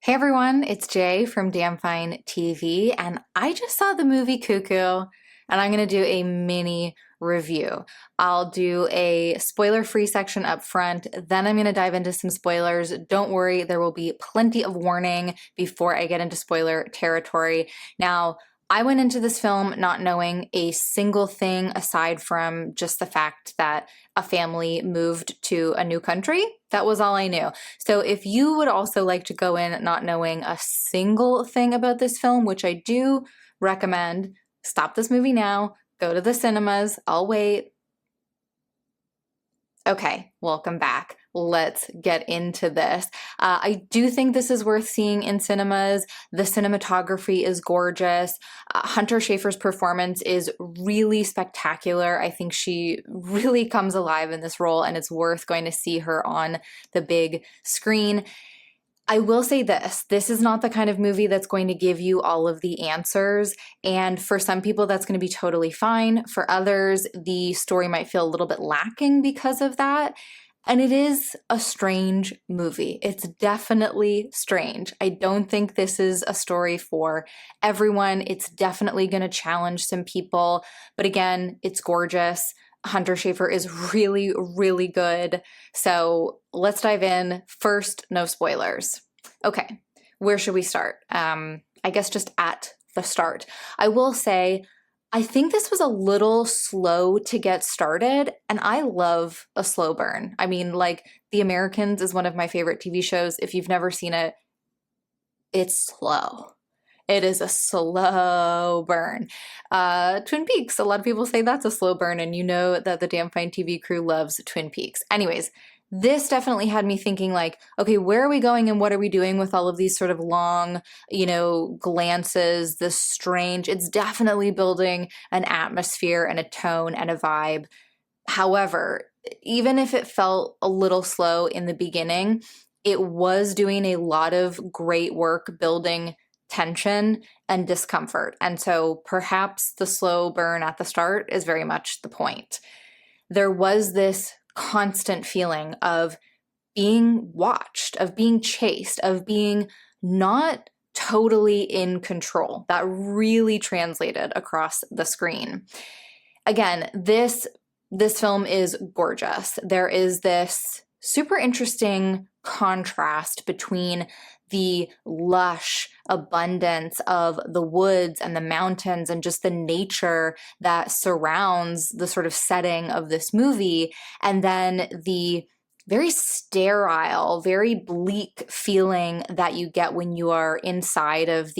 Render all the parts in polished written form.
Hey everyone, it's Jay from Damn Fine TV, and I just saw the movie Cuckoo, and I'm gonna do a mini review. I'll do a spoiler-free section up front, then I'm gonna dive into some spoilers. Don't worry, there will be plenty of warning before I get into spoiler territory. Now, I went into this film not knowing a single thing aside from just the fact that a family moved to a new country. That was all I knew. So if you would also like to go in not knowing a single thing about this film, which I do recommend, stop this movie now, go to the cinemas, I'll wait. Okay, welcome back. Let's get into this. I do think this is worth seeing in cinemas. The cinematography is gorgeous. Hunter Schafer's performance is really spectacular. I think she really comes alive in this role, and it's worth going to see her on the big screen. I will say this is not the kind of movie that's going to give you all of the answers. And for some people, that's going to be totally fine. For others, the story might feel a little bit lacking because of that. And it is a strange movie. It's definitely strange. I don't think this is a story for everyone. It's definitely going to challenge some people. But again, it's gorgeous. Hunter Schafer is really, really good. So let's dive in. First, no spoilers. Okay, where should we start? I guess just at the start. I will say, I think this was a little slow to get started, and I love a slow burn. I mean, like, The Americans is one of my favorite TV shows. If you've never seen it, it's slow. It is a slow burn. Twin Peaks, a lot of people say that's a slow burn, and you know that the Damn Fine TV crew loves Twin Peaks. Anyways, this definitely had me thinking like, okay, where are we going and what are we doing with all of these sort of long, glances, this strange, it's definitely building an atmosphere and a tone and a vibe. However, even if it felt a little slow in the beginning, it was doing a lot of great work building tension and discomfort. And so perhaps the slow burn at the start is very much the point. There was this constant feeling of being watched, of being chased, of being not totally in control. That really translated across the screen. Again, this film is gorgeous. There is this super interesting contrast between the lush abundance of the woods and the mountains and just the nature that surrounds the sort of setting of this movie, and then the very sterile, very bleak feeling that you get when you are inside of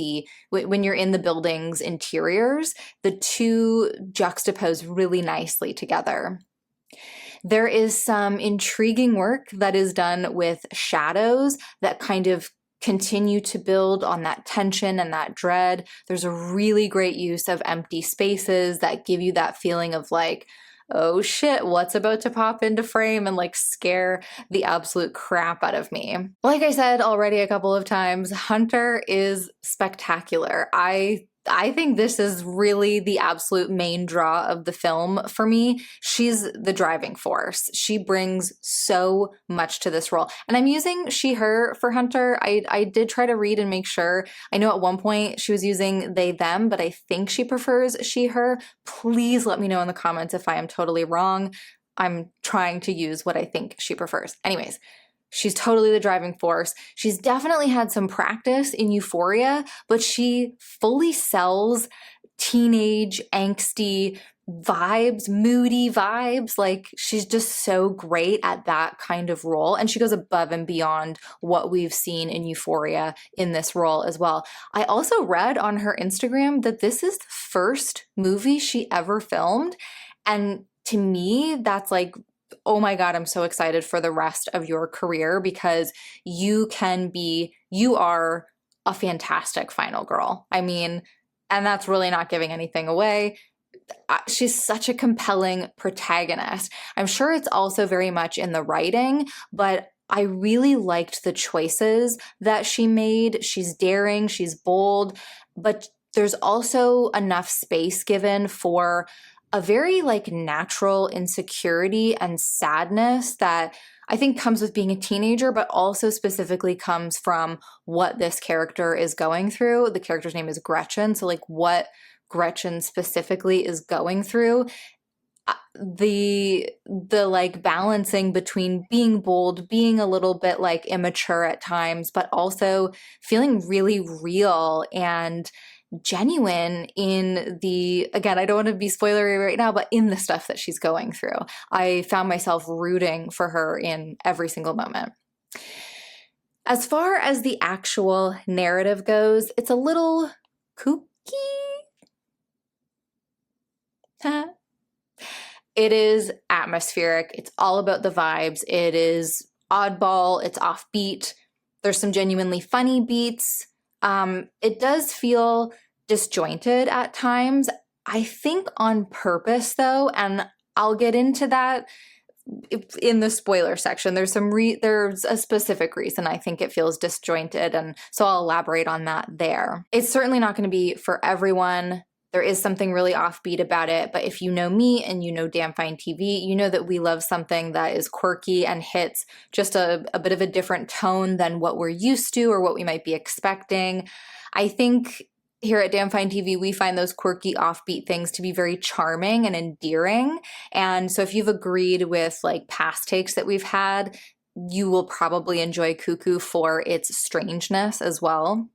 when you're in the building's interiors. The two juxtapose really nicely together. There is some intriguing work that is done with shadows that kind of continue to build on that tension and that dread. There's a really great use of empty spaces that give you that feeling of like, oh shit, what's about to pop into frame and like scare the absolute crap out of me. Like I said already a couple of times, Hunter is spectacular. I think this is really the absolute main draw of the film for me. She's the driving force. She brings so much to this role. And I'm using she, her for Hunter. I did try to read and make sure. I know at one point she was using they, them, but I think she prefers she, her. Please let me know in the comments if I am totally wrong. I'm trying to use what I think she prefers. Anyways, she's totally the driving force. She's definitely had some practice in Euphoria, but she fully sells teenage, angsty vibes, moody vibes. Like, she's just so great at that kind of role. And she goes above and beyond what we've seen in Euphoria in this role as well. I also read on her Instagram that this is the first movie she ever filmed. And to me, that's like, oh my God, I'm so excited for the rest of your career, because you are a fantastic final girl. I mean, and that's really not giving anything away. She's such a compelling protagonist. I'm sure it's also very much in the writing, but I really liked the choices that she made. She's daring, she's bold, but there's also enough space given for a very like natural insecurity and sadness that I think comes with being a teenager, but also specifically comes from what this character is going through. The character's name is Gretchen, so like what Gretchen specifically is going through, the like balancing between being bold, being a little bit like immature at times, but also feeling really real and genuine in the, again, I don't want to be spoilery right now, but in the stuff that she's going through. I found myself rooting for her in every single moment. As far as the actual narrative goes, it's a little kooky. It is atmospheric. It's all about the vibes. It is oddball. It's offbeat. There's some genuinely funny beats. It does feel disjointed at times. I think on purpose, though, and I'll get into that in the spoiler section. There's a specific reason I think it feels disjointed, and so I'll elaborate on that there. It's certainly not going to be for everyone. There is something really offbeat about it, but if you know me and you know Damn Fine TV, you know that we love something that is quirky and hits just a bit of a different tone than what we're used to or what we might be expecting. I think here at Damn Fine TV, we find those quirky, offbeat things to be very charming and endearing. And so if you've agreed with like past takes that we've had, you will probably enjoy Cuckoo for its strangeness as well.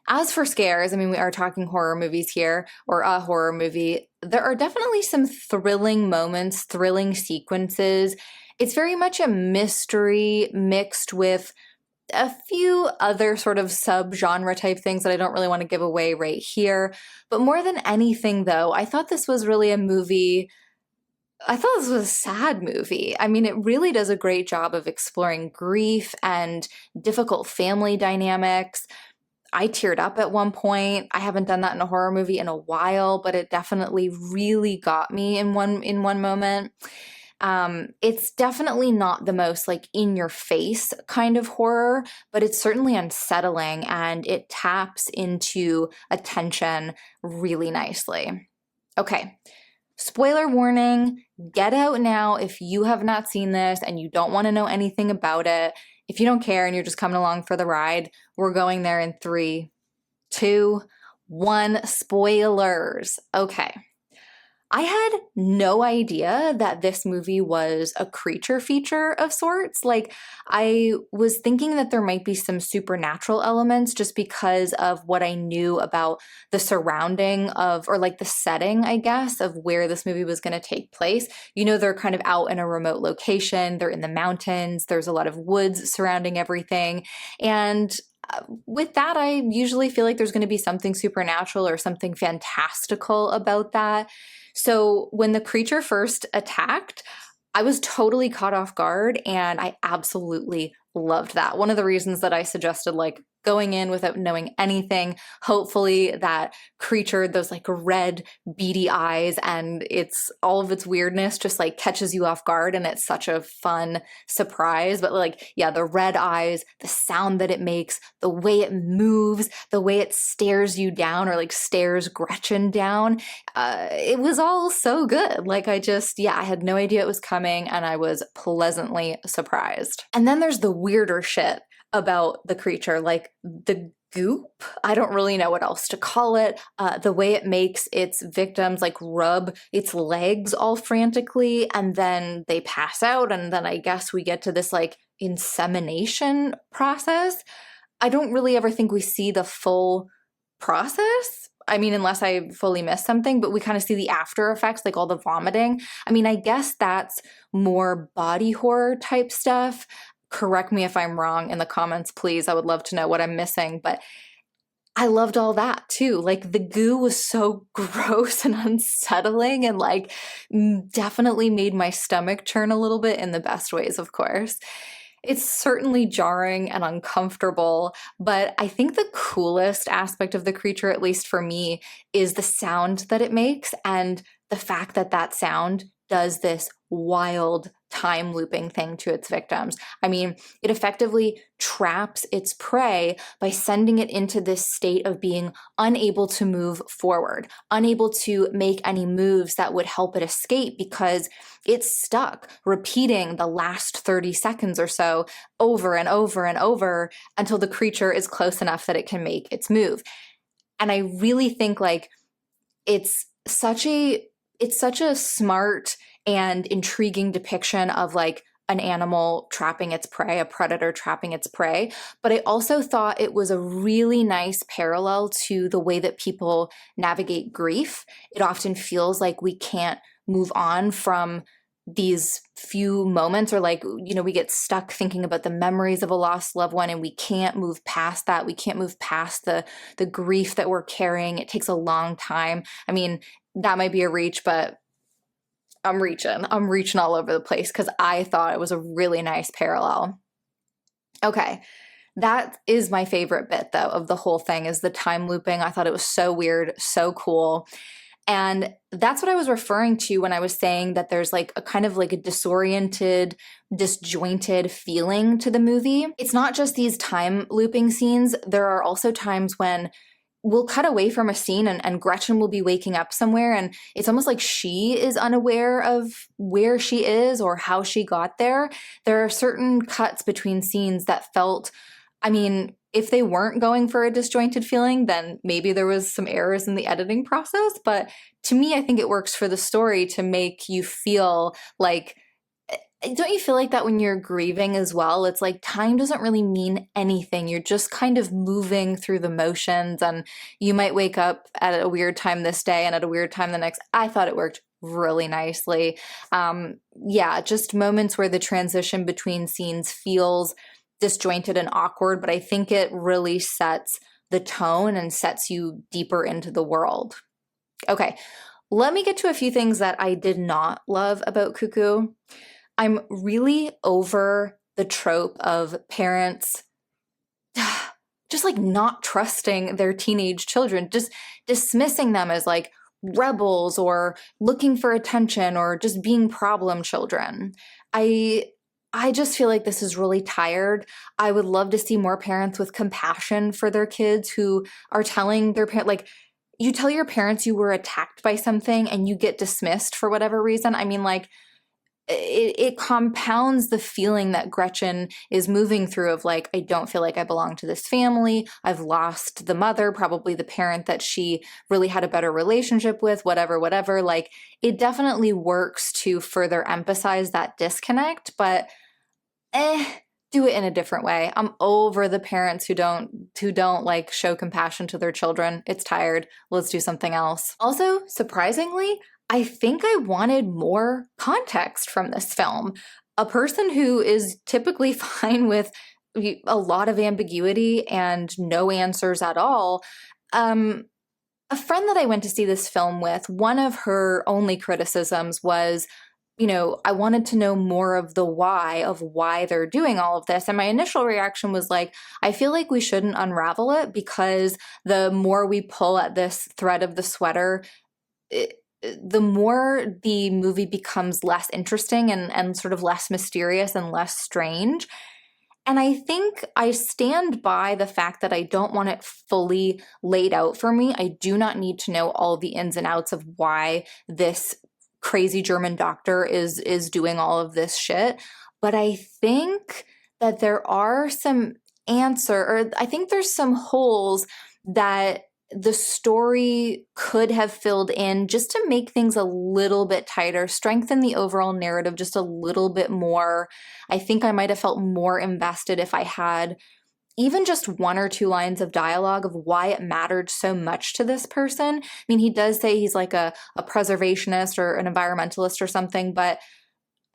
As for scares, I mean, we are talking horror movies here, or a horror movie. There are definitely some thrilling moments, thrilling sequences. It's very much a mystery mixed with a few other sort of sub-genre type things that I don't really want to give away right here. But more than anything, though, I thought this was really a movie. I thought this was a sad movie. I mean, it really does a great job of exploring grief and difficult family dynamics. I teared up at one point. I haven't done that in a horror movie in a while, but it definitely really got me in one moment. It's definitely not the most like in your face kind of horror, but it's certainly unsettling and it taps into attention really nicely. Okay. Spoiler warning, get out now if you have not seen this and you don't want to know anything about it. If you don't care and you're just coming along for the ride, we're going there in 3, 2, 1. Spoilers. Okay. I had no idea that this movie was a creature feature of sorts. Like, I was thinking that there might be some supernatural elements just because of what I knew about the surrounding of, or like the setting, I guess, of where this movie was going to take place. You know, they're kind of out in a remote location, they're in the mountains, there's a lot of woods surrounding everything. And with that, I usually feel like there's going to be something supernatural or something fantastical about that. So when the creature first attacked, I was totally caught off guard and I absolutely loved that. One of the reasons that I suggested like going in without knowing anything, hopefully that creature, those like red beady eyes and it's all of its weirdness just like catches you off guard and it's such a fun surprise. But like, yeah, the red eyes, the sound that it makes, the way it moves, the way it stares you down or like stares Gretchen down, it was all so good. Like I had no idea it was coming and I was pleasantly surprised. And then there's the weirder shit about the creature, like the goop. I don't really know what else to call it. The way it makes its victims like rub its legs all frantically and then they pass out and then I guess we get to this like insemination process. I don't really ever think we see the full process. I mean, unless I fully missed something, but we kind of see the after effects, like all the vomiting. I mean, I guess that's more body horror type stuff. Correct me if I'm wrong in the comments, please. I would love to know what I'm missing, but I loved all that too. Like the goo was so gross and unsettling and like definitely made my stomach churn a little bit in the best ways, of course. It's certainly jarring and uncomfortable, but I think the coolest aspect of the creature, at least for me, is the sound that it makes and the fact that that sound does this wild time looping thing to its victims. I mean, it effectively traps its prey by sending it into this state of being unable to move forward, unable to make any moves that would help it escape because it's stuck repeating the last 30 seconds or so over and over and over until the creature is close enough that it can make its move. And I really think like it's such a smart and intriguing depiction of like an animal trapping its prey, a predator trapping its prey. But I also thought it was a really nice parallel to the way that people navigate grief. It often feels like we can't move on from these few moments, or like, we get stuck thinking about the memories of a lost loved one and we can't move past that. We can't move past the grief that we're carrying. It takes a long time. I mean, that might be a reach, but I'm reaching all over the place because I thought it was a really nice parallel. Okay. That is my favorite bit though of the whole thing, is the time looping. I thought it was so weird, so cool. And that's what I was referring to when I was saying that there's like a kind of like a disoriented, disjointed feeling to the movie. It's not just these time looping scenes. There are also times when we'll cut away from a scene and Gretchen will be waking up somewhere and it's almost like she is unaware of where she is or how she got there. There are certain cuts between scenes that felt, I mean, if they weren't going for a disjointed feeling, then maybe there was some errors in the editing process. But to me, I think it works for the story to make you feel like, don't you feel like that when you're grieving as well? It's like time doesn't really mean anything. You're just kind of moving through the motions, and you might wake up at a weird time this day and at a weird time the next. I thought it worked really nicely. Yeah, just moments where the transition between scenes feels disjointed and awkward, but I think it really sets the tone and sets you deeper into the world. Okay, let me get to a few things that I did not love about Cuckoo. I'm really over the trope of parents just like not trusting their teenage children, just dismissing them as like rebels or looking for attention or just being problem children. I just feel like this is really tired. I would love to see more parents with compassion for their kids who are telling their parent, like, you tell your parents you were attacked by something and you get dismissed for whatever reason. I mean, like, it compounds the feeling that Gretchen is moving through of like, I don't feel like I belong to this family. I've lost the mother, probably the parent that she really had a better relationship with, whatever. Like, it definitely works to further emphasize that disconnect, but do it in a different way. I'm over the parents who don't like show compassion to their children. It's tired. Let's do something else. Also, surprisingly, I think I wanted more context from this film. A person who is typically fine with a lot of ambiguity and no answers at all. A friend that I went to see this film with, one of her only criticisms was, I wanted to know more of the why they're doing all of this. And my initial reaction was like, I feel like we shouldn't unravel it because the more we pull at this thread of the sweater, the more the movie becomes less interesting and sort of less mysterious and less strange. And I think I stand by the fact that I don't want it fully laid out for me. I do not need to know all the ins and outs of why this crazy German doctor is doing all of this shit. But I think that there are some I think there's some holes that the story could have filled in just to make things a little bit tighter, strengthen the overall narrative just a little bit more. I think I might have felt more invested if I had even just one or two lines of dialogue of why it mattered so much to this person. I mean, he does say he's like a preservationist or an environmentalist or something, but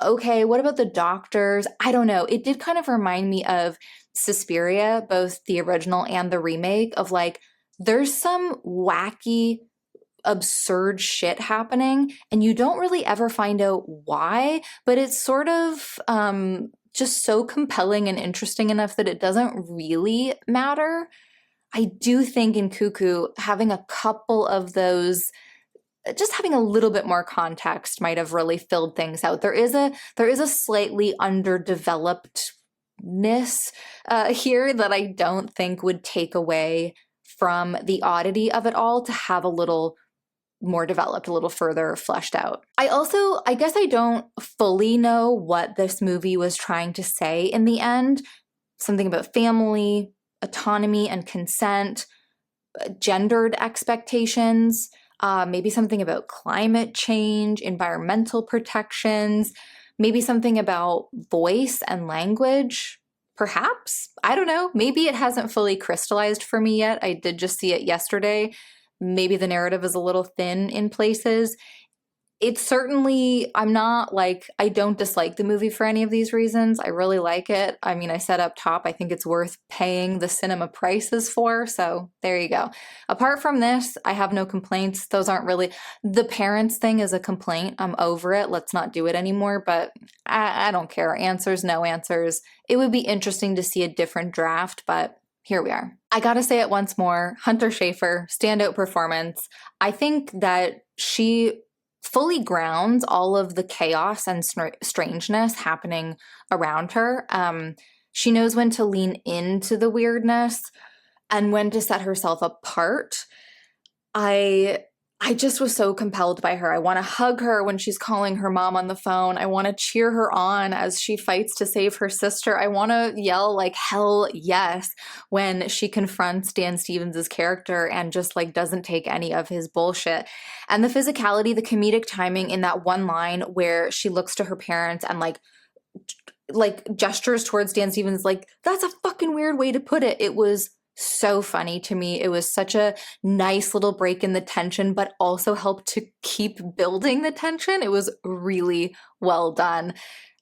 okay, what about the doctors? I don't know. It did kind of remind me of Suspiria, both the original and the remake, of like, there's some wacky, absurd shit happening, and you don't really ever find out why, but it's sort of just so compelling and interesting enough that it doesn't really matter. I do think in Cuckoo, having a couple of those just having a little bit more context might have really filled things out. There is a slightly underdevelopedness here that I don't think would take away from the oddity of it all to have a little more developed, a little further fleshed out. I guess I don't fully know what this movie was trying to say in the end. Something about family, autonomy and consent, gendered expectations, maybe something about climate change, environmental protections, maybe something about voice and language. Perhaps. I don't know. Maybe it hasn't fully crystallized for me yet. I did just see it yesterday. Maybe the narrative is a little thin in places. It's certainly, I don't dislike the movie for any of these reasons. I really like it. I mean, I said up top, I think it's worth paying the cinema prices for. So there you go. Apart from this, I have no complaints. Those aren't really, the parents thing is a complaint. I'm over it. Let's not do it anymore. But I don't care. Answers, no answers. It would be interesting to see a different draft, but here we are. I gotta say it once more. Hunter Schafer, standout performance. I think that she fully grounds all of the chaos and strangeness happening around her. She knows when to lean into the weirdness and when to set herself apart. I just was so compelled by her. I want to hug her when she's calling her mom on the phone. I want to cheer her on as she fights to save her sister. I want to yell like hell yes when she confronts Dan Stevens' character and just like doesn't take any of his bullshit. And the physicality, the comedic timing in that one line where she looks to her parents and like gestures towards Dan Stevens, like that's a fucking weird way to put it. It was so funny to me. It was such a nice little break in the tension, but also helped to keep building the tension. It was really well done.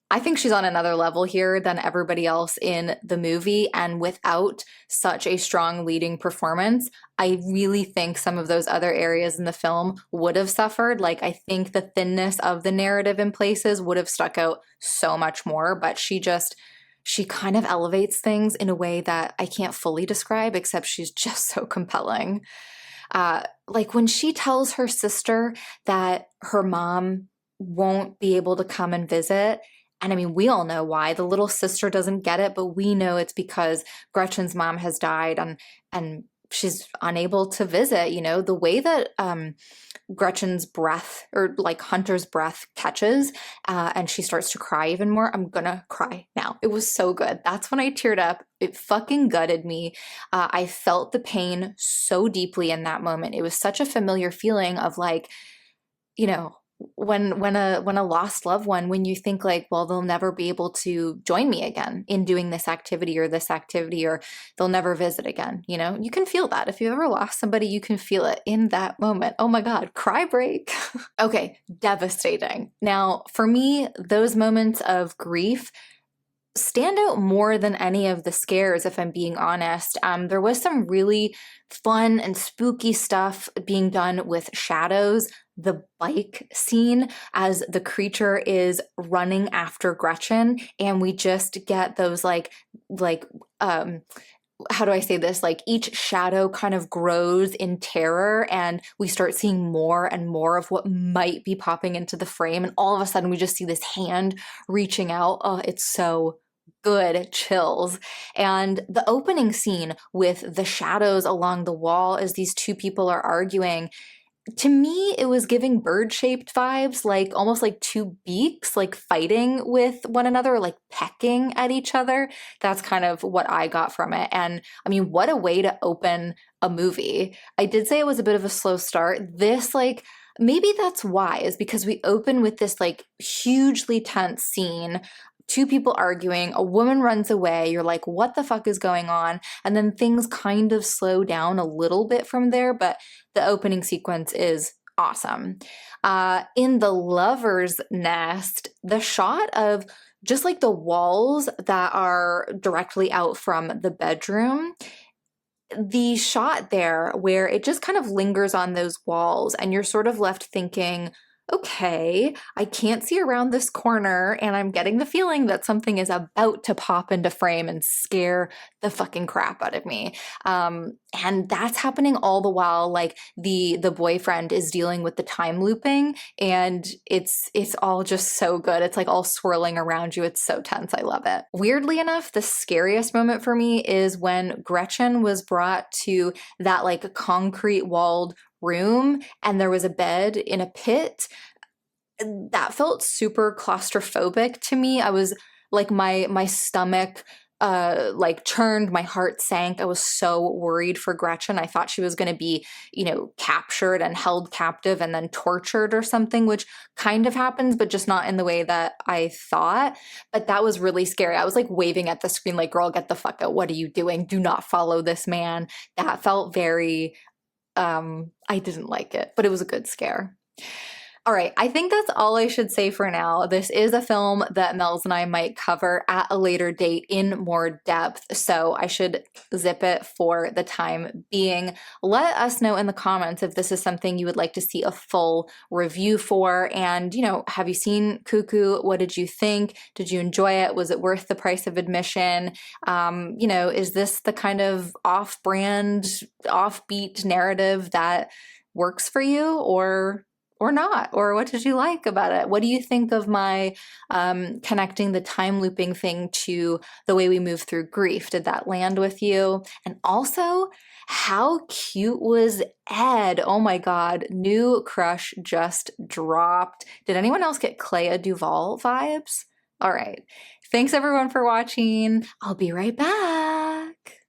I think she's on another level here than everybody else in the movie, and without such a strong leading performance, I really think some of those other areas in the film would have suffered. Like, I think the thinness of the narrative in places would have stuck out so much more, but she kind of elevates things in a way that I can't fully describe, except she's just so compelling. Like when she tells her sister that her mom won't be able to come and visit, and I mean, we all know why. The little sister doesn't get it, but we know it's because Gretchen's mom has died and she's unable to visit. You know, the way that Gretchen's breath, or like Hunter's breath, catches and she starts to cry even more. I'm gonna cry now. It was so good. That's when I teared up. It fucking gutted me. I felt the pain so deeply in that moment. It was such a familiar feeling of like, you know, when a lost loved one, when you think like, well, they'll never be able to join me again in doing this activity, or they'll never visit again. You know, you can feel that. If you've ever lost somebody, you can feel it in that moment. Oh my God, cry break. Okay, devastating. Now, for me, those moments of grief stand out more than any of the scares, if I'm being honest. There was some really fun and spooky stuff being done with shadows. The bike scene as the creature is running after Gretchen, and we just get those how do I say this? Like each shadow kind of grows in terror, and we start seeing more and more of what might be popping into the frame. And all of a sudden we just see this hand reaching out. Oh, it's so good. Chills. And the opening scene with the shadows along the wall as these two people are arguing, to me, it was giving bird-shaped vibes, like almost like two beaks, like fighting with one another, like pecking at each other. That's kind of what I got from it. And I mean, what a way to open a movie. I did say it was a bit of a slow start. This, like, maybe that's why, is because we open with this like hugely tense scene. Two people arguing, a woman runs away, you're like, what the fuck is going on? And then things kind of slow down a little bit from there, but the opening sequence is awesome. In the lover's nest, the shot of just like the walls that are directly out from the bedroom, the shot there where it just kind of lingers on those walls and you're sort of left thinking, okay, I can't see around this corner, and I'm getting the feeling that something is about to pop into frame and scare the fucking crap out of me. And that's happening all the while, like the boyfriend is dealing with the time looping, and it's all just so good. It's like all swirling around you. It's so tense. I love it. Weirdly enough, the scariest moment for me is when Gretchen was brought to that like concrete walled room and there was a bed in a pit. That felt super claustrophobic to me. I was like my stomach like churned, my heart sank. I was so worried for Gretchen. I thought she was going to be, captured and held captive and then tortured or something, which kind of happens, but just not in the way that I thought. But that was really scary. I was like waving at the screen like, "Girl, get the fuck out. What are you doing? Do not follow this man." That felt very I didn't like it, but it was a good scare. All right, I think that's all I should say for now. This is a film that Mel's and I might cover at a later date in more depth, so I should zip it for the time being. Let us know in the comments if this is something you would like to see a full review for, and, have you seen Cuckoo? What did you think? Did you enjoy it? Was it worth the price of admission? Is this the kind of off-brand, offbeat narrative that works for you, or not? Or what did you like about it? What do you think of my connecting the time looping thing to the way we move through grief? Did that land with you? And also, how cute was Ed? Oh my God, new crush just dropped. Did anyone else get Clea Duvall vibes? All right. Thanks everyone for watching. I'll be right back.